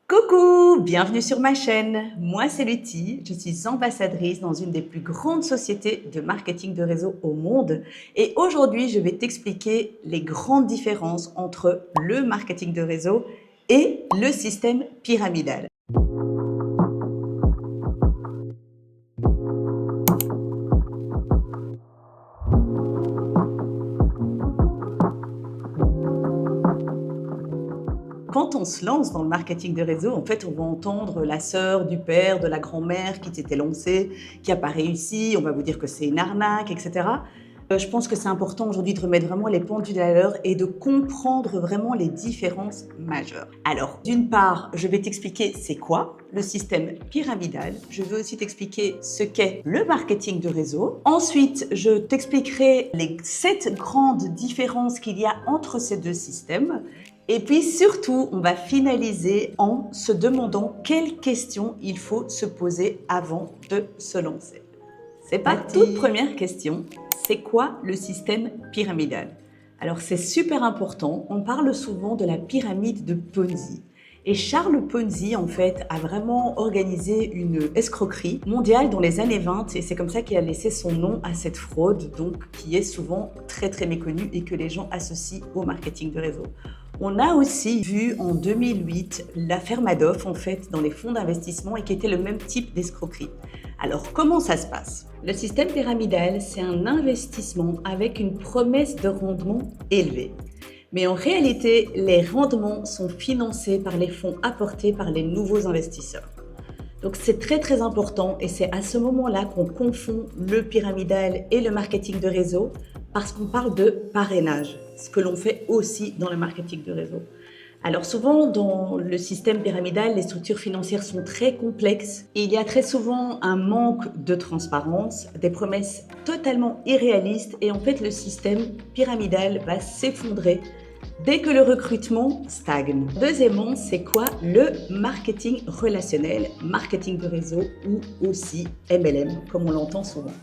Coucou, bienvenue sur ma chaîne. Moi, c'est Lucie, je suis ambassadrice dans une des plus grandes sociétés de marketing de réseau au monde. Et aujourd'hui, je vais t'expliquer les grandes différences entre le marketing de réseau et le système pyramidal. Quand on se lance dans le marketing de réseau, en fait, on va entendre la sœur, du père, de la grand-mère qui s'était lancée, qui n'a pas réussi, on va vous dire que c'est une arnaque, etc. Je pense que c'est important aujourd'hui de remettre vraiment les pendules à l'heure et de comprendre vraiment les différences majeures. Alors, d'une part, je vais t'expliquer c'est quoi le système pyramidal. Je vais aussi t'expliquer ce qu'est le marketing de réseau. Ensuite, je t'expliquerai les 7 grandes différences qu'il y a entre ces deux systèmes. Et puis surtout, on va finaliser en se demandant quelles questions il faut se poser avant de se lancer. C'est parti! Toute première question, c'est quoi le système pyramidal? Alors c'est super important, on parle souvent de la pyramide de Ponzi. Et Charles Ponzi, en fait, a vraiment organisé une escroquerie mondiale dans les années 20 et c'est comme ça qu'il a laissé son nom à cette fraude, donc qui est souvent très méconnue et que les gens associent au marketing de réseau. On a aussi vu en 2008 l'affaire Madoff, en fait, dans les fonds d'investissement et qui était le même type d'escroquerie. Alors, comment ça se passe? Le système pyramidal, c'est un investissement avec une promesse de rendement élevé. Mais en réalité, les rendements sont financés par les fonds apportés par les nouveaux investisseurs. Donc c'est très important et c'est à ce moment-là qu'on confond le pyramidal et le marketing de réseau parce qu'on parle de parrainage, ce que l'on fait aussi dans le marketing de réseau. Alors souvent dans le système pyramidal, les structures financières sont très complexes et il y a très souvent un manque de transparence, des promesses totalement irréalistes et en fait le système pyramidal va s'effondrer dès que le recrutement stagne. Deuxièmement, c'est quoi le marketing relationnel, marketing de réseau ou aussi MLM, comme on l'entend souvent.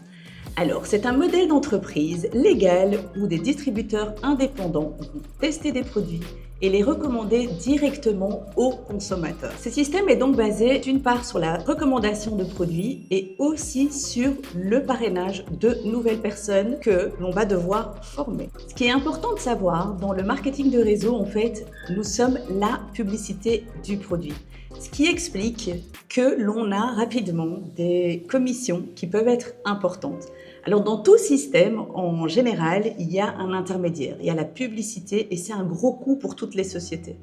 Alors, c'est un modèle d'entreprise légal où des distributeurs indépendants vont tester des produits et les recommander directement aux consommateurs. Ce système est donc basé d'une part sur la recommandation de produits et aussi sur le parrainage de nouvelles personnes que l'on va devoir former. Ce qui est important de savoir, dans le marketing de réseau, en fait, nous sommes la publicité du produit. Ce qui explique que l'on a rapidement des commissions qui peuvent être importantes. Alors dans tout système, en général, il y a un intermédiaire, il y a la publicité et c'est un gros coût pour toutes les sociétés.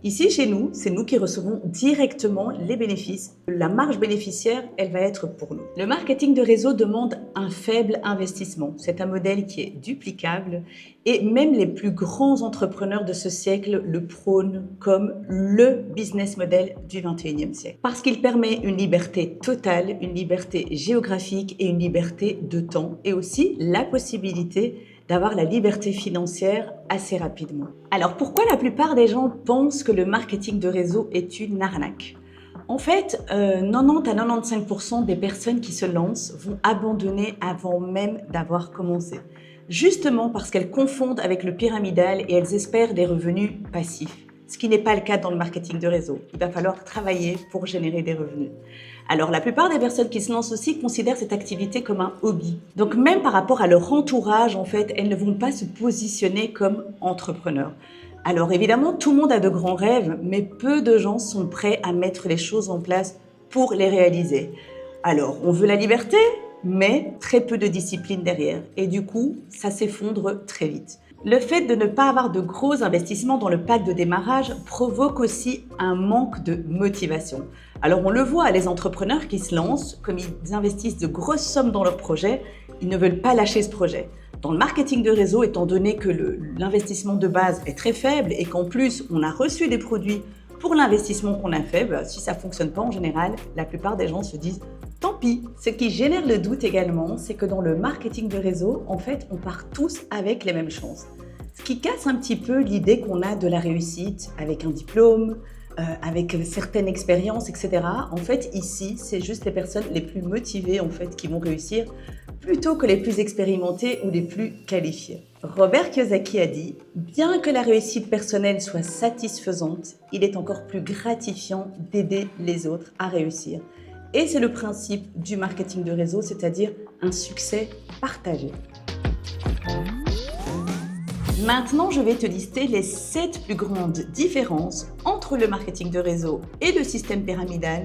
Ici, chez nous, c'est nous qui recevons directement les bénéfices. La marge bénéficiaire, elle va être pour nous. Le marketing de réseau demande un faible investissement. C'est un modèle qui est duplicable et même les plus grands entrepreneurs de ce siècle le prônent comme le business model du 21e siècle. Parce qu'il permet une liberté totale, une liberté géographique et une liberté de temps et aussi la possibilité d'avoir la liberté financière assez rapidement. Alors pourquoi la plupart des gens pensent que le marketing de réseau est une arnaque? En fait, 90 à 95% des personnes qui se lancent vont abandonner avant même d'avoir commencé. Justement parce qu'elles confondent avec le pyramidal et elles espèrent des revenus passifs. Ce qui n'est pas le cas dans le marketing de réseau. Il va falloir travailler pour générer des revenus. Alors, la plupart des personnes qui se lancent aussi considèrent cette activité comme un hobby. Donc, même par rapport à leur entourage, en fait, elles ne vont pas se positionner comme entrepreneurs. Alors, évidemment, tout le monde a de grands rêves, mais peu de gens sont prêts à mettre les choses en place pour les réaliser. Alors, on veut la liberté, mais très peu de discipline derrière. Et du coup, ça s'effondre très vite. Le fait de ne pas avoir de gros investissements dans le pack de démarrage provoque aussi un manque de motivation. Alors on le voit, les entrepreneurs qui se lancent, comme ils investissent de grosses sommes dans leur projet, ils ne veulent pas lâcher ce projet. Dans le marketing de réseau, étant donné que l'investissement de base est très faible et qu'en plus on a reçu des produits pour l'investissement qu'on a fait, si ça ne fonctionne pas en général, la plupart des gens se disent tant pis. Ce qui génère le doute également, c'est que dans le marketing de réseau, en fait, on part tous avec les mêmes chances. Ce qui casse un petit peu l'idée qu'on a de la réussite avec un diplôme, avec certaines expériences, etc. En fait, ici, c'est juste les personnes les plus motivées en fait, qui vont réussir plutôt que les plus expérimentés ou les plus qualifiés. Robert Kiyosaki a dit « Bien que la réussite personnelle soit satisfaisante, il est encore plus gratifiant d'aider les autres à réussir. » Et c'est le principe du marketing de réseau, c'est-à-dire un succès partagé. Maintenant, je vais te lister les 7 plus grandes différences entre le marketing de réseau et le système pyramidal,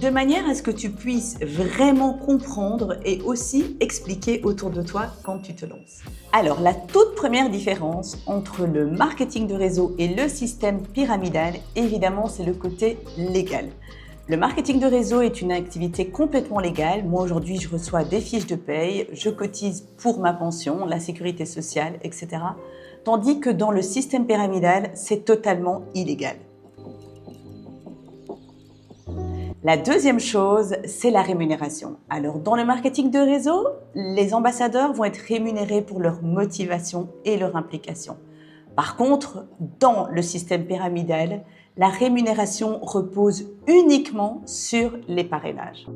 de manière à ce que tu puisses vraiment comprendre et aussi expliquer autour de toi quand tu te lances. Alors, la toute première différence entre le marketing de réseau et le système pyramidal, évidemment, c'est le côté légal. Le marketing de réseau est une activité complètement légale. Moi, aujourd'hui, je reçois des fiches de paye, je cotise pour ma pension, la sécurité sociale, etc. Tandis que dans le système pyramidal, c'est totalement illégal. La deuxième chose, c'est la rémunération. Alors, dans le marketing de réseau, les ambassadeurs vont être rémunérés pour leur motivation et leur implication. Par contre, dans le système pyramidal, la rémunération repose uniquement sur les parrainages.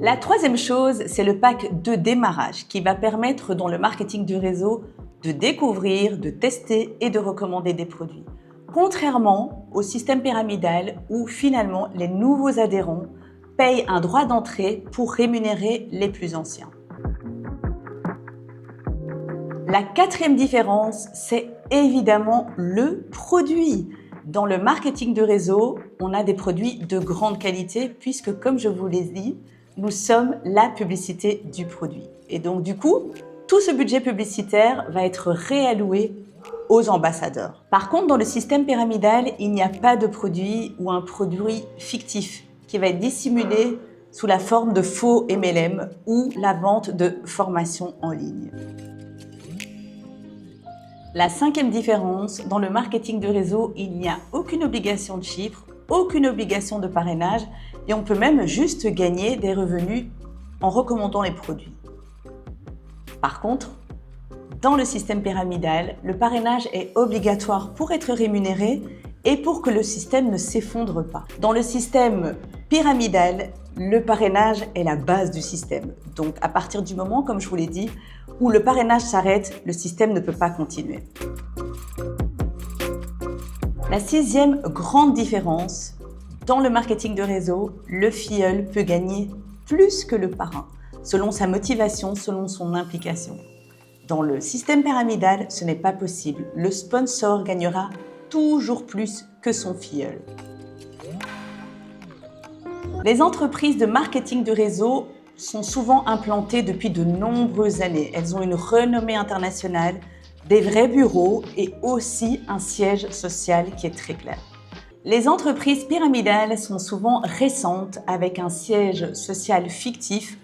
La troisième chose, c'est le pack de démarrage qui va permettre dans le marketing de réseau de découvrir, de tester et de recommander des produits. Contrairement au système pyramidal où finalement les nouveaux adhérents payent un droit d'entrée pour rémunérer les plus anciens. La quatrième différence, c'est évidemment le produit. Dans le marketing de réseau, on a des produits de grande qualité puisque, comme je vous l'ai dit, nous sommes la publicité du produit. Et donc, du coup, tout ce budget publicitaire va être réalloué aux ambassadeurs. Par contre, dans le système pyramidal, il n'y a pas de produit ou un produit fictif qui va être dissimulé sous la forme de faux MLM ou la vente de formations en ligne. La cinquième différence, dans le marketing de réseau, il n'y a aucune obligation de chiffre, aucune obligation de parrainage et on peut même juste gagner des revenus en recommandant les produits. Par contre, dans le système pyramidal, le parrainage est obligatoire pour être rémunéré et pour que le système ne s'effondre pas. Dans le système pyramidal, le parrainage est la base du système. Donc, à partir du moment, comme je vous l'ai dit, où le parrainage s'arrête, le système ne peut pas continuer. La sixième grande différence, dans le marketing de réseau, le filleul peut gagner plus que le parrain, selon sa motivation, selon son implication. Dans le système pyramidal, ce n'est pas possible. Le sponsor gagnera toujours plus que son filleul. Les entreprises de marketing de réseau sont souvent implantées depuis de nombreuses années. Elles ont une renommée internationale, des vrais bureaux et aussi un siège social qui est très clair. Les entreprises pyramidales sont souvent récentes avec un siège social fictif,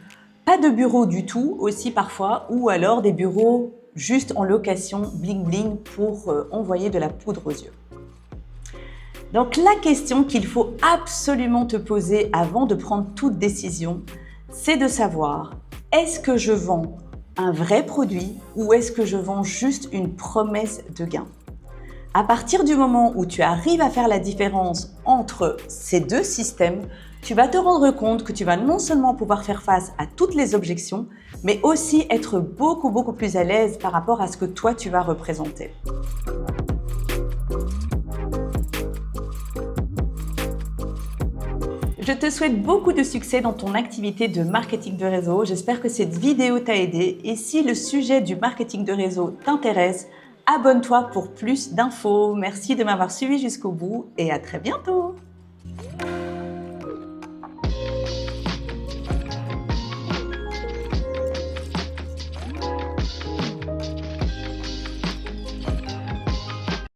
pas de bureau du tout aussi parfois, ou alors des bureaux juste en location bling bling pour envoyer de la poudre aux yeux. Donc la question qu'il faut absolument te poser avant de prendre toute décision, c'est de savoir, est-ce que je vends un vrai produit ou est-ce que je vends juste une promesse de gain? À partir du moment où tu arrives à faire la différence entre ces deux systèmes, tu vas te rendre compte que tu vas non seulement pouvoir faire face à toutes les objections, mais aussi être beaucoup plus à l'aise par rapport à ce que toi tu vas représenter. Je te souhaite beaucoup de succès dans ton activité de marketing de réseau. J'espère que cette vidéo t'a aidé et si le sujet du marketing de réseau t'intéresse, abonne-toi pour plus d'infos. Merci de m'avoir suivi jusqu'au bout et à très bientôt.